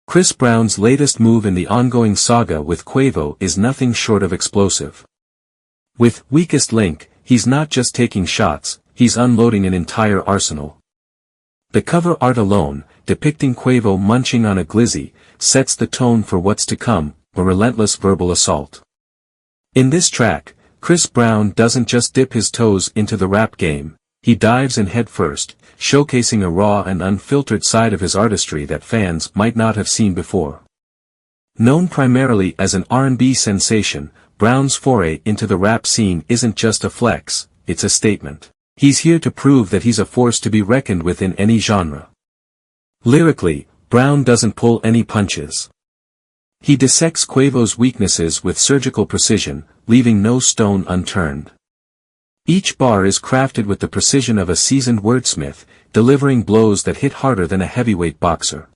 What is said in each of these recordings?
Chris Brown's latest move in the ongoing saga with Quavo is nothing short of explosive. With Weakest Link, he's not just taking shots, he's unloading an entire arsenal. The cover art alone, depicting Quavo munching on a glizzy, sets the tone for what's to come, a relentless verbal assault. In this track, Chris Brown doesn't just dip his toes into the rap game, he dives in head first, showcasing a raw and unfiltered side of his artistry that fans might not have seen before. Known primarily as an R&B sensation, Brown's foray into the rap scene isn't just a flex, it's a statement. He's here to prove that he's a force to be reckoned with in any genre. Lyrically, Brown doesn't pull any punches. He dissects Quavo's weaknesses with surgical precision, leaving no stone unturned. Each bar is crafted with the precision of a seasoned wordsmith, delivering blows that hit harder than a heavyweight boxer.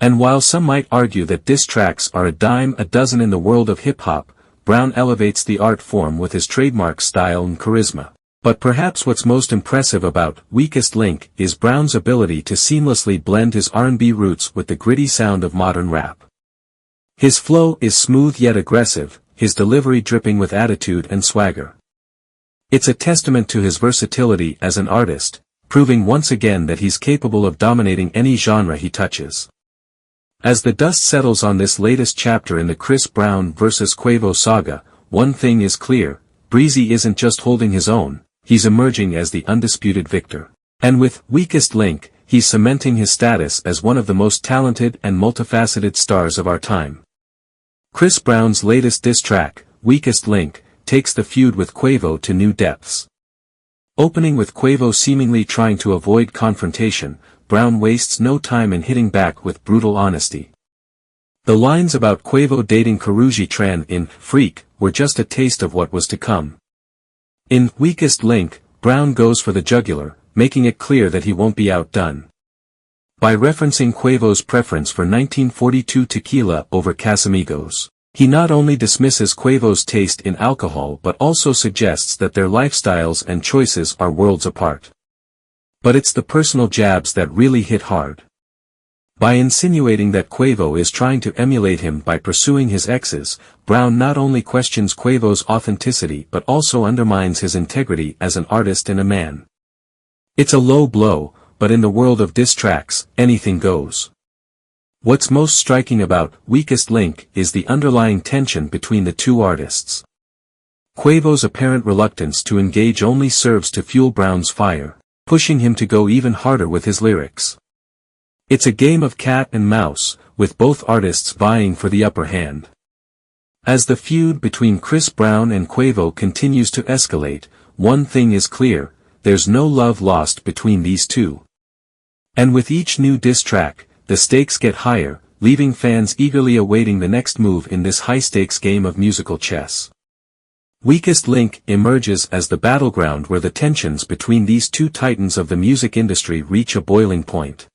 And while some might argue that diss tracks are a dime a dozen in the world of hip-hop, Brown elevates the art form with his trademark style and charisma. But perhaps what's most impressive about Weakest Link is Brown's ability to seamlessly blend his R&B roots with the gritty sound of modern rap. His flow is smooth yet aggressive, his delivery dripping with attitude and swagger. It's a testament to his versatility as an artist, proving once again that he's capable of dominating any genre he touches. As the dust settles on this latest chapter in the Chris Brown vs. Quavo saga, one thing is clear, Breezy isn't just holding his own, he's emerging as the undisputed victor. And with Weakest Link, he's cementing his status as one of the most talented and multifaceted stars of our time. Chris Brown's latest diss track, Weakest Link, takes the feud with Quavo to new depths. Opening with Quavo seemingly trying to avoid confrontation, Brown wastes no time in hitting back with brutal honesty. The lines about Quavo dating Karrueche Tran in Freak were just a taste of what was to come. In Weakest Link, Brown goes for the jugular, making it clear that he won't be outdone. By referencing Quavo's preference for 1942 tequila over Casamigos, he not only dismisses Quavo's taste in alcohol but also suggests that their lifestyles and choices are worlds apart. But it's the personal jabs that really hit hard. By insinuating that Quavo is trying to emulate him by pursuing his exes, Brown not only questions Quavo's authenticity but also undermines his integrity as an artist and a man. It's a low blow, but in the world of diss tracks, anything goes. What's most striking about Weakest Link is the underlying tension between the two artists. Quavo's apparent reluctance to engage only serves to fuel Brown's fire, pushing him to go even harder with his lyrics. It's a game of cat and mouse, with both artists vying for the upper hand. As the feud between Chris Brown and Quavo continues to escalate, one thing is clear, there's no love lost between these two. And with each new diss track, the stakes get higher, leaving fans eagerly awaiting the next move in this high-stakes game of musical chess. Weakest Link emerges as the battleground where the tensions between these two titans of the music industry reach a boiling point.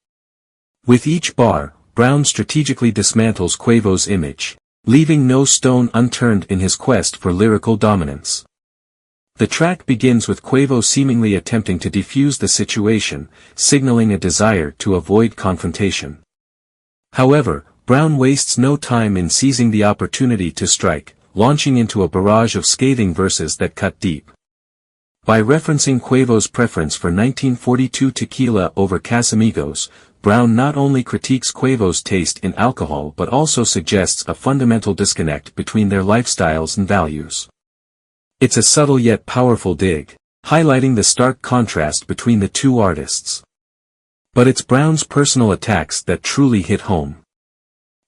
With each bar, Brown strategically dismantles Quavo's image, leaving no stone unturned in his quest for lyrical dominance. The track begins with Quavo seemingly attempting to defuse the situation, signaling a desire to avoid confrontation. However, Brown wastes no time in seizing the opportunity to strike, launching into a barrage of scathing verses that cut deep. By referencing Quavo's preference for 1942 tequila over Casamigos, Brown not only critiques Quavo's taste in alcohol but also suggests a fundamental disconnect between their lifestyles and values. It's a subtle yet powerful dig, highlighting the stark contrast between the two artists. But it's Brown's personal attacks that truly hit home.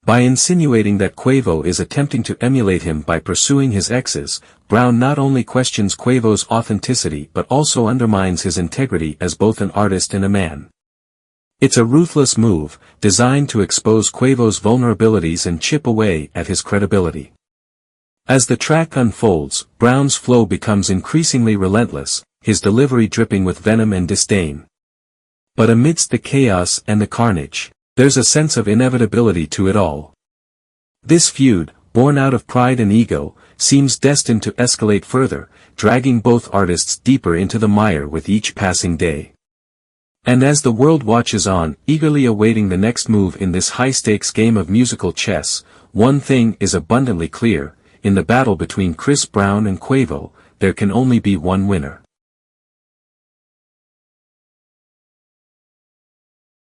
By insinuating that Quavo is attempting to emulate him by pursuing his exes, Brown not only questions Quavo's authenticity but also undermines his integrity as both an artist and a man. It's a ruthless move, designed to expose Quavo's vulnerabilities and chip away at his credibility. As the track unfolds, Brown's flow becomes increasingly relentless, his delivery dripping with venom and disdain. But amidst the chaos and the carnage, there's a sense of inevitability to it all. This feud, born out of pride and ego, seems destined to escalate further, dragging both artists deeper into the mire with each passing day. And as the world watches on, eagerly awaiting the next move in this high-stakes game of musical chess, one thing is abundantly clear: in the battle between Chris Brown and Quavo, there can only be one winner.